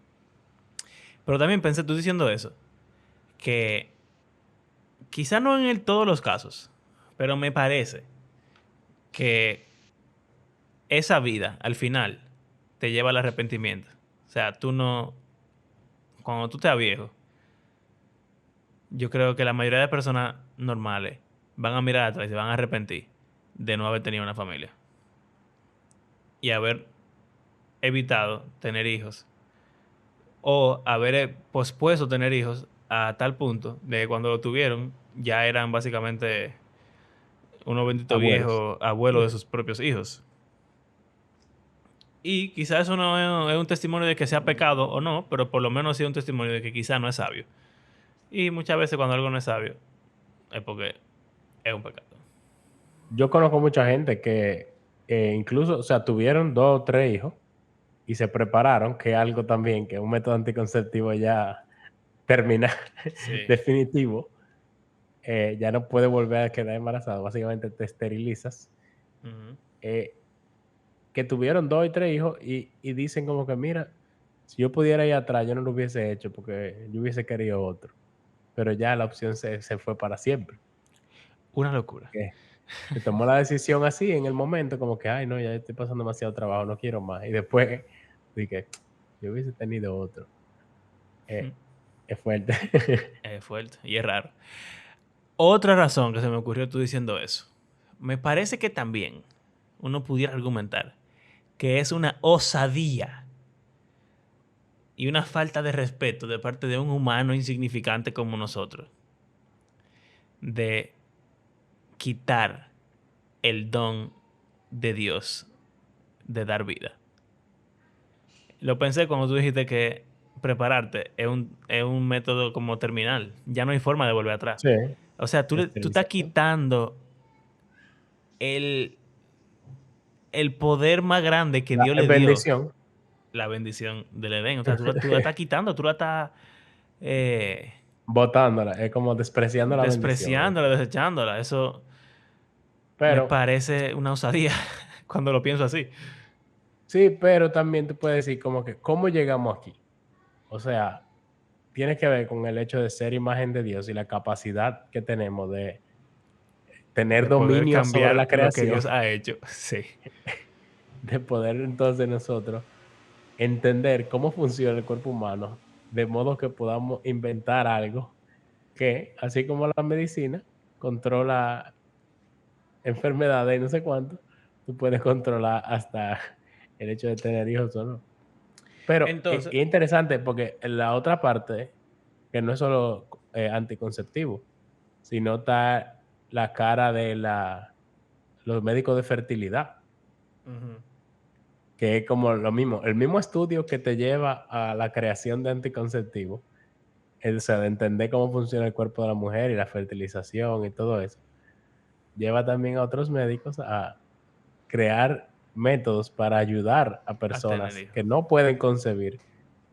Pero también pensé, tú diciendo eso, que quizá no en todos los casos, pero me parece que esa vida, al final, te lleva al arrepentimiento. O sea, tú no, cuando tú te viejo, yo creo que la mayoría de personas normales van a mirar atrás y se van a arrepentir de no haber tenido una familia y haber evitado tener hijos o haber pospuesto tener hijos a tal punto de que cuando lo tuvieron ya eran básicamente unos benditos Abuelos. viejos abuelos de sus propios hijos. Y quizás eso no es un testimonio de que sea pecado o no, pero por lo menos sí es un testimonio de que quizás no es sabio. Y muchas veces cuando algo no es sabio es porque es un pecado. Yo conozco mucha gente que incluso, o sea, tuvieron 2 o 3 hijos y se prepararon, que es algo también, que es un método anticonceptivo ya terminal, Sí. definitivo. Ya no puede volver a quedar embarazada, básicamente te esterilizas. Ujú. eh, que tuvieron 2 y 3 hijos y dicen como que, mira, si yo pudiera ir atrás, yo no lo hubiese hecho porque yo hubiese querido otro. Pero ya la opción se fue para siempre. Una locura. Que se tomó la decisión así en el momento, como que, ay, no, ya estoy pasando demasiado trabajo, no quiero más. Y después dije, yo hubiese tenido otro. Ujú. Es fuerte. Es fuerte y es raro. Otra razón que se me ocurrió tú diciendo eso. Me parece que también uno pudiera argumentar que es una osadía y una falta de respeto de parte de un humano insignificante como nosotros de quitar el don de Dios de dar vida. Lo pensé cuando tú dijiste que prepararte es un método como terminal. Ya no hay forma de volver atrás. Sí, O sea, tú estás esterilización. quitando el, el poder más grande que Dios Es le dio, bendición, la bendición del Edén. O sea, tú la estás quitando, tú la estás eh, botándola, es como despreciando la bendición. despreciándola, desechándola. Eso me Pero parece una osadía cuando lo pienso así. sí, pero también tú puedes decir como que, ¿cómo llegamos aquí? O sea, tiene que ver con el hecho de ser imagen de Dios y la capacidad que tenemos de tener De poder dominio sobre cambiar la lo que creación, Dios ha hecho. Sí. de poder entonces nosotros entender cómo funciona el cuerpo humano, de modo que podamos inventar algo que, así como la medicina controla enfermedades y no sé cuánto, tú puedes controlar hasta el hecho de tener hijos o no. Pero Entonces, es interesante porque en la otra parte, que no es solo anticonceptivo, sino está la cara de los médicos de fertilidad, ujú, que es como lo mismo, el mismo estudio que te lleva a la creación de anticonceptivos, o sea, de entender cómo funciona el cuerpo de la mujer y la fertilización y todo eso, lleva también a otros médicos a crear métodos para ayudar a a tener personas hijos. que no pueden concebir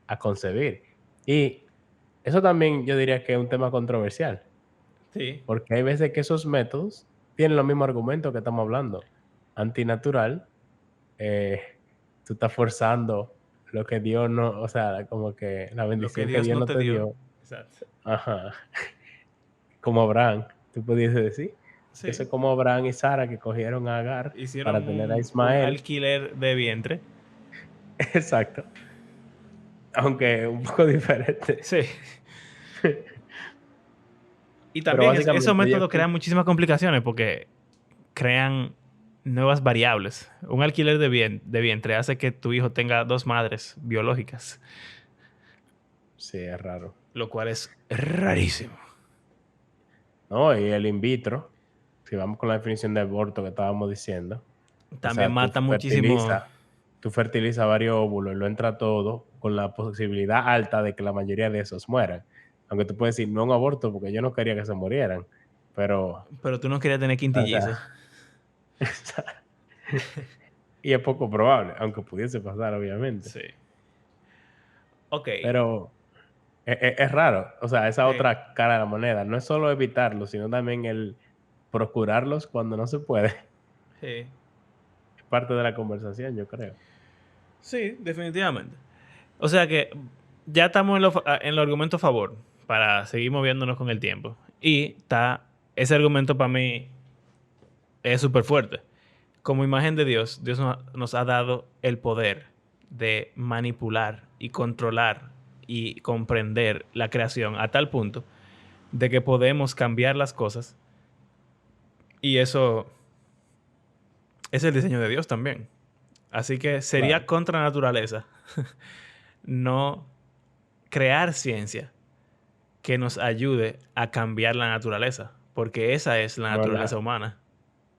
a concebir. Y eso también yo diría que es un tema controversial, Sí. porque hay veces que esos métodos tienen los mismos argumentos que estamos hablando. Antinatural, eh, tú estás forzando lo que Dios no, o sea, como que la Lo que bendición que Dios Dios no no te te dio. dio, Exacto. ajá, como Abraham, tú pudiese decir, que eso Sí. es como Abraham y Sara que cogieron a Agar para Hicieron tener a un Ismael, alquiler de vientre. exacto, aunque un poco diferente, Sí. Y pero también esos básicamente métodos crean muchísimas complicaciones porque crean nuevas variables. Un alquiler de vientre hace que tu hijo tenga dos madres biológicas, sí, es raro. lo cual es rarísimo. No, y el in vitro, si vamos con la definición de aborto que estábamos diciendo, o También sea, mata muchísimo. tú fertilizas varios óvulos y lo entra todo con la posibilidad alta de que la mayoría de esos mueran. Aunque tú puedes decir, no un aborto porque yo no quería que se murieran, pero, Pero tú no querías tener o sea, quintillizos. y es poco probable, aunque pudiese pasar, obviamente. Sí. Ok. Pero es raro, o sea, esa Sí. otra cara de la moneda, no es solo evitarlos, sino también el procurarlos cuando no se puede. Sí. Es parte de la conversación, yo creo. Sí, definitivamente. O sea que ya estamos en los argumentos a favor para seguir moviéndonos con el tiempo. Y está, ese argumento para mí es súper fuerte. Como imagen de Dios, Dios nos ha dado el poder de manipular y controlar y comprender la creación a tal punto de que podemos cambiar las cosas y eso es el diseño de Dios también. Así que sería Claro, contra naturaleza no crear ciencia que nos ayude a cambiar la naturaleza, porque esa es la como naturaleza humana,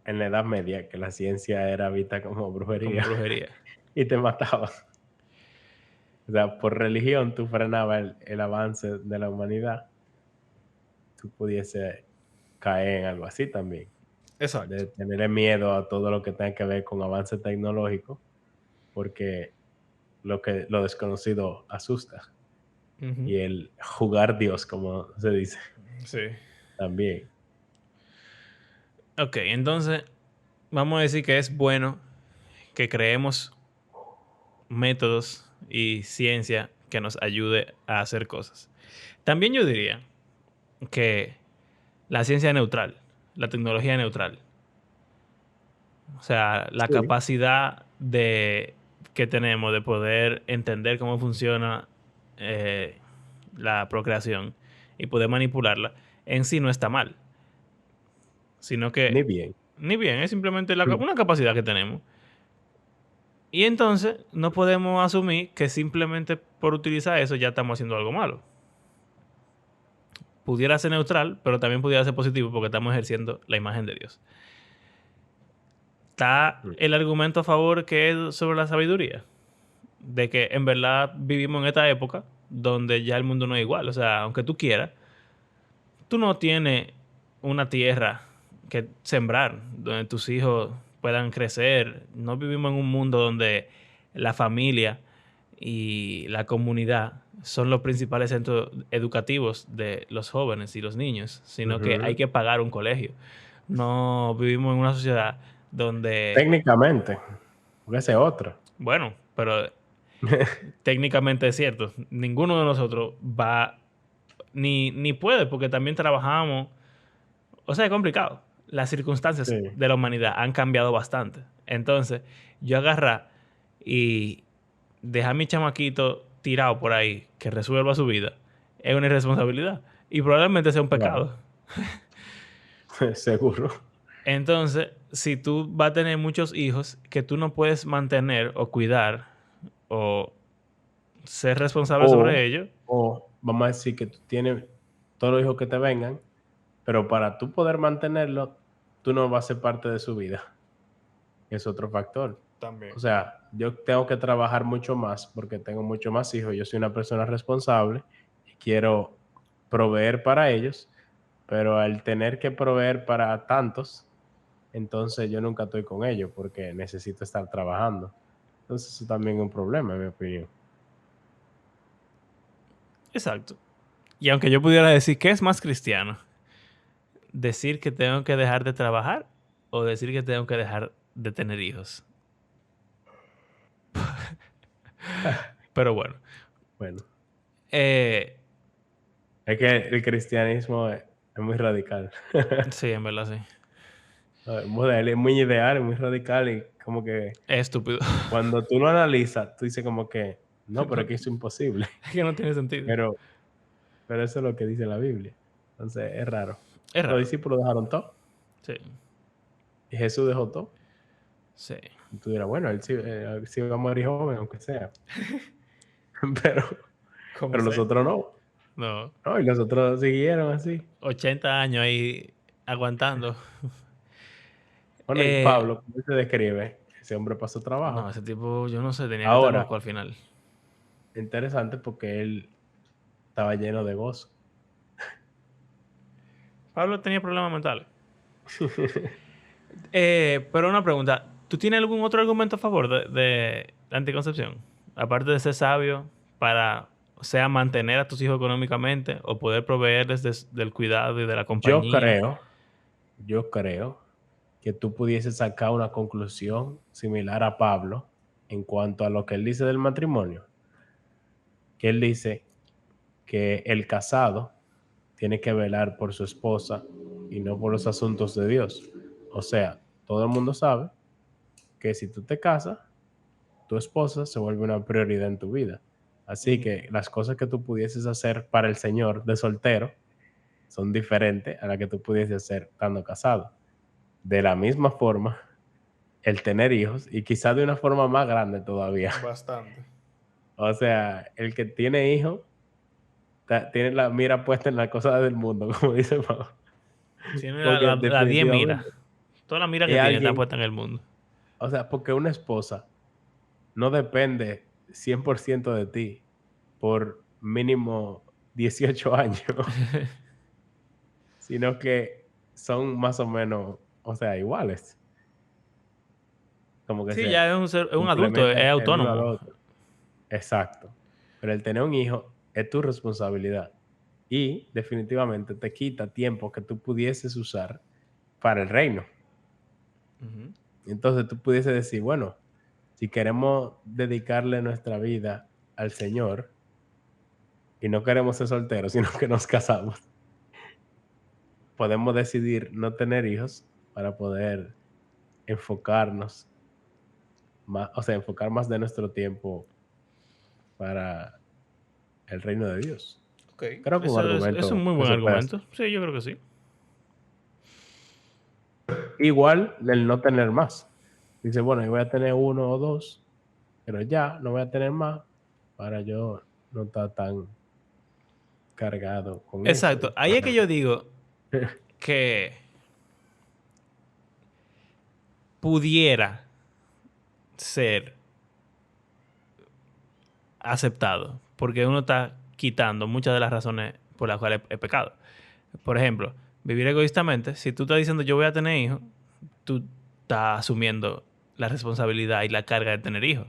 en la Edad Media, que la ciencia era vista como como brujería brujería. y te mataba. O sea, por religión tú frenabas el avance de la humanidad, tú pudiese caer en algo así también. Exacto. de tenerle miedo a todo lo que tenga que ver con avance tecnológico, porque lo desconocido asusta. Ujú. Y el jugar Dios, como se dice, Sí. también. Ok, entonces vamos a decir que es bueno que creemos métodos y ciencia que nos ayude a hacer cosas. También yo diría que la ciencia es neutral, la tecnología es neutral. O sea, la Sí, capacidad que tenemos de poder entender cómo funciona eh, la procreación y poder manipularla en sí no está mal, sino que ni bien. ni bien, es simplemente una capacidad que tenemos. Y entonces no podemos asumir que simplemente por utilizar eso ya estamos haciendo algo malo. Pudiera ser neutral, pero también pudiera ser positivo porque estamos ejerciendo la imagen de Dios. Está el argumento a favor que es sobre la sabiduría, de que en verdad vivimos en esta época donde ya el mundo no es igual. O sea, aunque tú quieras, tú no tienes una tierra que sembrar donde tus hijos puedan crecer. No vivimos en un mundo donde la familia y la comunidad son los principales centros educativos de los jóvenes y los niños, sino que hay Ujú. que pagar un colegio. No vivimos en una sociedad donde, Técnicamente, porque ese es otro. bueno, pero técnicamente es cierto, ninguno de nosotros va ni puede, porque también trabajamos. O sea, es complicado. Las circunstancias Sí, de la humanidad han cambiado bastante. Entonces, yo agarrar y dejar a mi chamaquito tirado por ahí que resuelva su vida es una irresponsabilidad. Y probablemente sea un claro, pecado. seguro. Entonces, si tú vas a tener muchos hijos que tú no puedes mantener o cuidar o ser responsable sobre O, ellos, o vamos a decir que tú tienes todos los hijos que te vengan, pero para tú poder mantenerlo, tú no vas a ser parte de su vida. Es otro factor. O también. sea, yo tengo que trabajar mucho más porque tengo mucho más hijos. Yo soy una persona responsable y quiero proveer para ellos, pero al tener que proveer para tantos, entonces yo nunca estoy con ellos porque necesito estar trabajando. Entonces eso también es un problema, en mi opinión. Exacto. Y aunque yo pudiera decir que es más cristiano, decir que tengo que dejar de trabajar o decir que tengo que dejar de tener hijos. Pero bueno, Bueno, eh, es que el cristianismo es muy radical. sí, en verdad sí. Es muy ideal, es muy radical y como que Es estúpido. cuando tú lo analizas, tú dices como que no, pero No, es que es imposible. es que no tiene sentido. Pero, pero eso es lo que dice la Biblia. Entonces es raro. Es Los raro. discípulos dejaron todo Sí, y Jesús dejó todo. sí. Y tú dirás, bueno, él sí va a morir joven, aunque sea. Pero, Como pero los sea. otros no. No. No, y los otros siguieron así. 80 años ahí aguantando. Bueno, y Eh, Pablo, ¿cómo se describe? Ese hombre pasó no, trabajo. ese tipo, yo no sé, tenía que estar loco Ahora, al final. interesante porque él estaba lleno de gozo. Pablo tenía problemas mentales. Pero una pregunta, ¿tú tienes algún otro argumento a favor de la anticoncepción? Aparte de ser sabio para, o sea, mantener a tus hijos económicamente o poder proveerles del cuidado y de la Yo compañía. creo, yo creo que tú pudieses sacar una conclusión similar a Pablo en cuanto a lo que él dice del matrimonio, que él dice que el casado tiene que velar por su esposa y no por los asuntos de Dios. O sea, todo el mundo sabe que si tú te casas, tu esposa se vuelve una prioridad en tu vida. Así Ujú. que las cosas que tú pudieses hacer para el Señor de soltero son diferentes a las que tú pudieses hacer estando casado. De la misma forma, el tener hijos y quizás de una forma más grande todavía. Bastante. O sea, el que tiene hijos tiene la mira puesta en las cosas del mundo, como dice Pablo. Tiene Porque la 10 mira. definitivamente Toda la mira que es tiene está alguien, puesta en el mundo. o sea, porque una esposa no depende 100% de ti por mínimo 18 años, sino que son más o menos o sea, iguales. Como que Sí, se ya es un adulto, complementan es el uno al autónomo. otro. Exacto. Pero el tener un hijo es tu responsabilidad y definitivamente te quita tiempo que tú pudieses usar para el reino. Ujú. Entonces tú pudieses decir, bueno, si queremos dedicarle nuestra vida al Señor y no queremos ser solteros, sino que nos casamos, podemos decidir no tener hijos para poder enfocarnos más, o sea, enfocar más de nuestro tiempo para el reino de Dios. Ok. Creo que un Eso es un argumento muy que buen se puede hacer. argumento. Sí, yo creo que sí. Igual el no tener más. Dice, bueno, yo voy a tener uno o dos, pero ya no voy a tener más para yo no estar tan cargado con eso. Exacto. Ahí es que yo digo que pudiera ser aceptado, porque uno está quitando muchas de las razones por las cuales es pecado. Por ejemplo, vivir egoístamente, si tú estás diciendo yo voy a tener hijos, tú estás asumiendo la responsabilidad y la carga de tener hijos.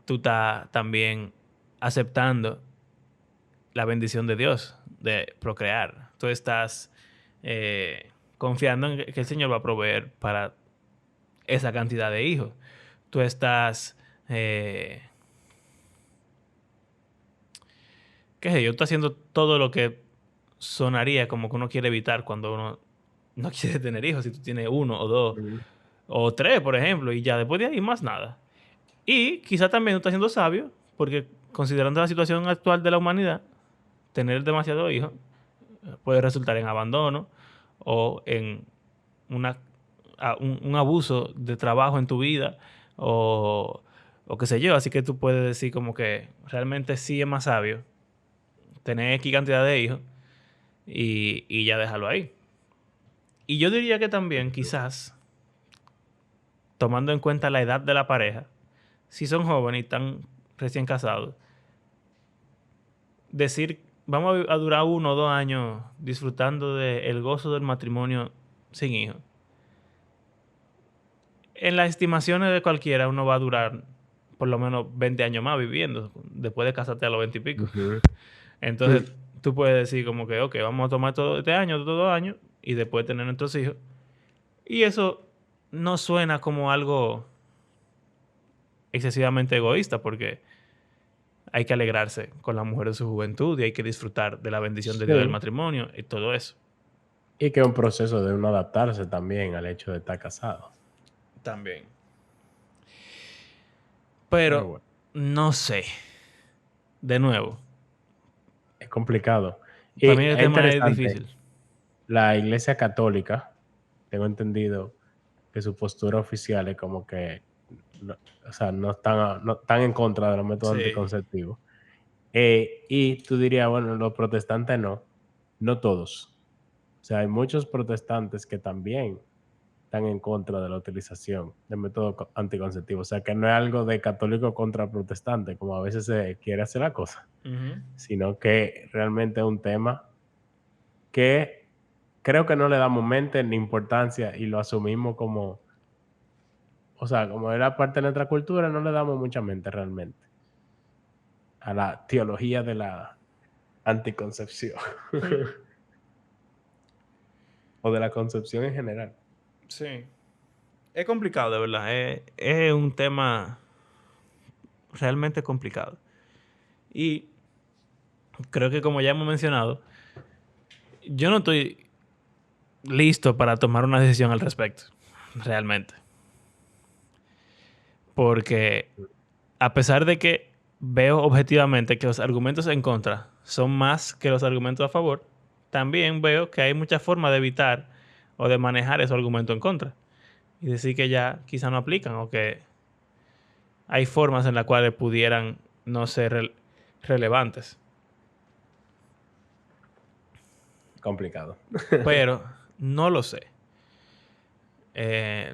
Tú estás también aceptando la bendición de Dios de procrear. Tú estás confiando en que el Señor va a proveer para esa cantidad de hijos. Tú estás, qué sé yo, estás haciendo todo lo que sonaría como que uno quiere evitar cuando uno no quiere tener hijos. Si tú tienes uno o dos Ujú. o tres, por ejemplo, y ya después de ahí más nada. Y quizá también tú estás siendo sabio, porque considerando la situación actual de la humanidad, tener demasiados hijos puede resultar en abandono o en una, un abuso de trabajo en tu vida o qué sé yo. Así que tú puedes decir como que realmente sí es más sabio tener X cantidad de hijos y ya dejarlo ahí. Y yo diría que también quizás, tomando en cuenta la edad de la pareja, si son jóvenes y están recién casados, decir, vamos a durar 1 o 2 años disfrutando del gozo del matrimonio sin hijos. En las estimaciones de cualquiera, uno va a durar por lo menos 20 años más viviendo, después de casarte a los 20 y pico. Ujú. Entonces, tú puedes decir como que, ok, vamos a tomar todo este año, todos 2 años, y después tener nuestros hijos. Y eso no suena como algo excesivamente egoísta, porque hay que alegrarse con la mujer de su juventud y hay que disfrutar de la bendición de Dios del Sí. matrimonio y todo eso. Y que es un proceso de uno adaptarse también al hecho de estar casado. También. Pero Pero bueno, no sé. De nuevo, es complicado. para Y mí el es tema es interesante, difícil. la Iglesia Católica, tengo entendido que su postura oficial es como que, o sea, no están en contra de los métodos Sí. anticonceptivos. Y tú dirías, bueno, los protestantes no todos. O sea, hay muchos protestantes que también están en contra de la utilización de métodos anticonceptivos. O sea, que no es algo de católico contra protestante, como a veces se quiere hacer la cosa, Ujú. sino que realmente es un tema que creo que no le damos mente ni importancia y lo asumimos como, o sea, como era parte de nuestra cultura, no le damos mucha mente realmente a la teología de la anticoncepción o de la concepción en general. Sí. Es complicado, de verdad. Es un tema realmente complicado. Y creo que como ya hemos mencionado, yo no estoy listo para tomar una decisión al respecto. Realmente. Porque a pesar de que veo objetivamente que los argumentos en contra son más que los argumentos a favor, también veo que hay muchas formas de evitar o de manejar esos argumentos en contra. Y decir que ya quizá no aplican o que hay formas en las cuales pudieran no ser relevantes. Complicado. Pero no lo sé.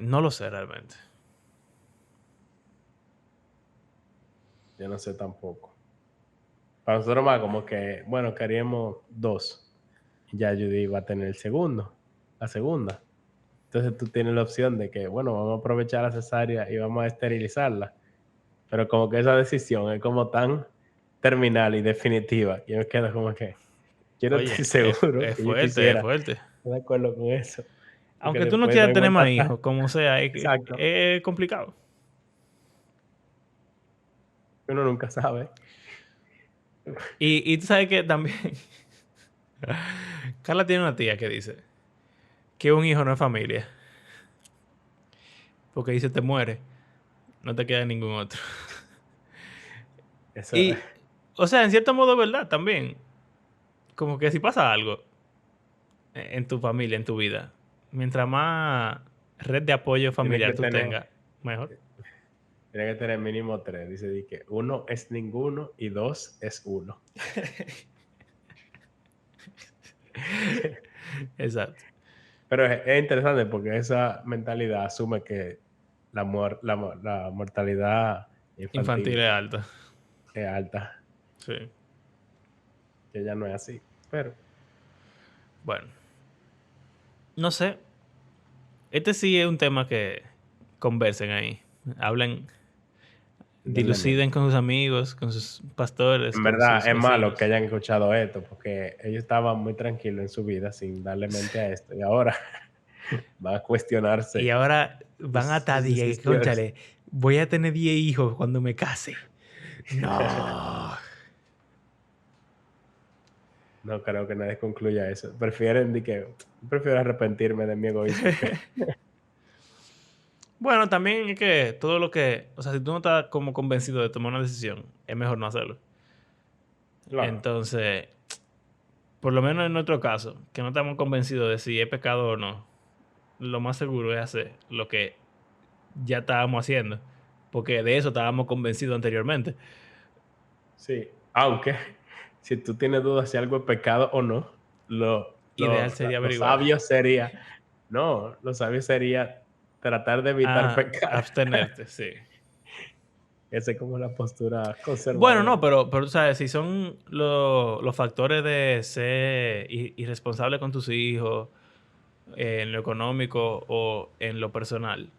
No lo sé realmente. Yo no sé tampoco. Para nosotros más como que, bueno, queríamos dos. Y ya Judy va a tener el segundo, la segunda. Entonces tú tienes la opción de que, bueno, vamos a aprovechar la cesárea y vamos a esterilizarla. Pero como que esa decisión es como tan terminal y definitiva. Yo me quedo como que, yo no Oye, estoy seguro es que yo fuerte, es quisiera fuerte. estar de acuerdo con eso. Porque Aunque tú no después no quieras hay tener vuelta más atrás. hijos, como sea, Exacto. es complicado. Uno nunca sabe. Y tú sabes que también Carla tiene una tía que dice que un hijo no es familia. Porque dice, te muere, no te queda ningún otro. Eso, Y, o sea, en cierto modo, ¿verdad? También. Como que si pasa algo en tu familia, en tu vida, mientras más red de apoyo tiene familiar que tú tener, tengas, mejor. tiene que tener mínimo 3. Dice di que 1 es ninguno y 2 es 1. Exacto. Pero es interesante porque esa mentalidad asume que la mortalidad Infantil infantil es alta. es alta, Sí. que ya no es así. Pero Bueno. No sé. Este sí es un tema que conversen ahí. Hablen, diluciden indudablemente. con sus amigos, con sus pastores, En con verdad sus es malo que vecinos. hayan escuchado esto porque ellos estaban muy tranquilos en su vida sin darle mente a esto y ahora van a Y cuestionarse ahora van a estar sus 10, decisiones. cónchale, voy a tener 10 hijos cuando me case. No. No creo que nadie concluya eso. Prefiero arrepentirme de mi egoísmo que Bueno, también es que todo lo que, o sea, si tú no estás como convencido de tomar una decisión, es mejor no hacerlo. claro. Entonces, por lo menos en nuestro caso, que no estamos convencidos de si es pecado o no, lo más seguro es hacer lo que ya estábamos haciendo, porque de eso estábamos convencidos anteriormente. Sí, aunque si tú tienes dudas si algo es pecado o no, Ideal sería lo averiguar. sabio sería, no, lo sabio sería tratar de evitar pecar. Abstenerte, sí. Esa es como la postura Bueno, no, conservadora. pero tú sabes, si son los factores de ser irresponsable con tus hijos, en lo económico o en lo personal,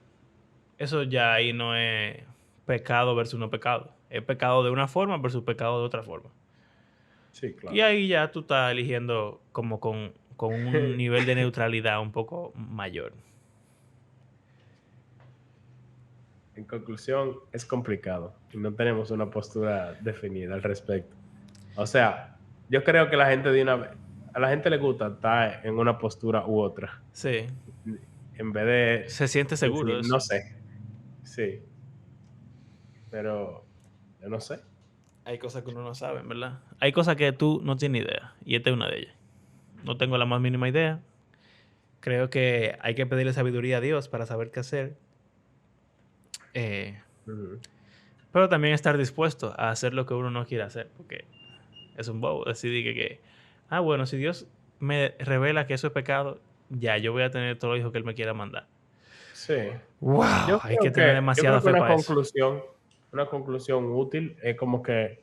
eso ya ahí no es pecado versus no pecado. Es pecado de una forma versus pecado de otra forma. Sí, Y claro. ahí ya tú estás eligiendo como con un nivel de neutralidad un poco mayor. En conclusión, es complicado y no tenemos una postura definida al respecto. O sea, yo creo que a la gente le gusta estar en una postura u otra, Sí, en vez de se siente seguro decir, de eso. no sé, sí, pero yo no sé. Hay cosas que uno no sabe, ¿verdad? Hay cosas que tú no tienes idea. Y esta es una de ellas. No tengo la más mínima idea. Creo que hay que pedirle sabiduría a Dios para saber qué hacer. Eh, Ujú. pero también estar dispuesto a hacer lo que uno no quiere hacer. Porque es un bobo decidir bueno, si Dios me revela que eso es pecado, ya yo voy a tener todos los hijos que Él me quiera mandar. Sí. ¡Wow! Hay que tener Yo demasiada creo que fe para eso. una conclusión útil es como que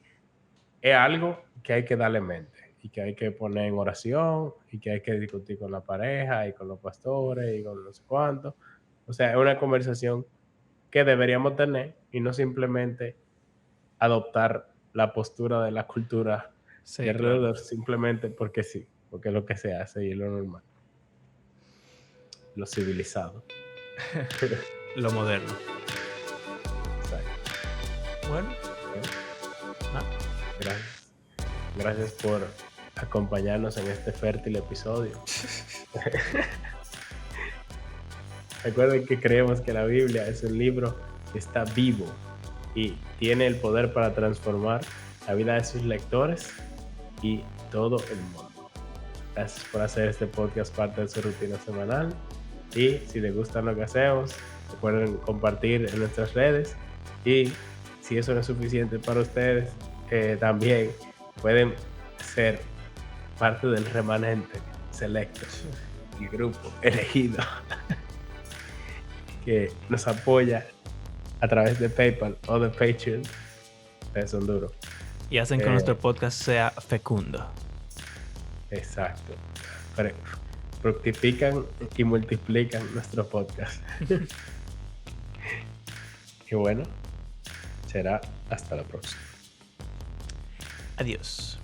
es algo que hay que darle mente y que hay que poner en oración y que hay que discutir con la pareja y con los pastores y con no sé cuántos. O sea, es una conversación que deberíamos tener y no simplemente adoptar la postura de la cultura de Sí, claro. alrededor simplemente porque sí, porque es lo que se hace y es lo normal, lo civilizado. Lo moderno. Exacto. Bueno, Bueno, ah, gracias. Gracias por acompañarnos en este fértil episodio. Recuerden que creemos que la Biblia es un libro que está vivo y tiene el poder para transformar la vida de sus lectores y todo el mundo. Gracias por hacer este podcast parte de su rutina semanal y si les gusta lo que hacemos, recuerden compartir en nuestras redes y si eso no es suficiente para ustedes, también pueden ser parte del remanente selecto, el grupo elegido que nos apoya a través de PayPal o de Patreon. Ustedes son duros. y hacen que nuestro podcast sea fecundo. Exacto. Pero fructifican y multiplican nuestro podcast. Y bueno, será hasta la próxima. Adiós.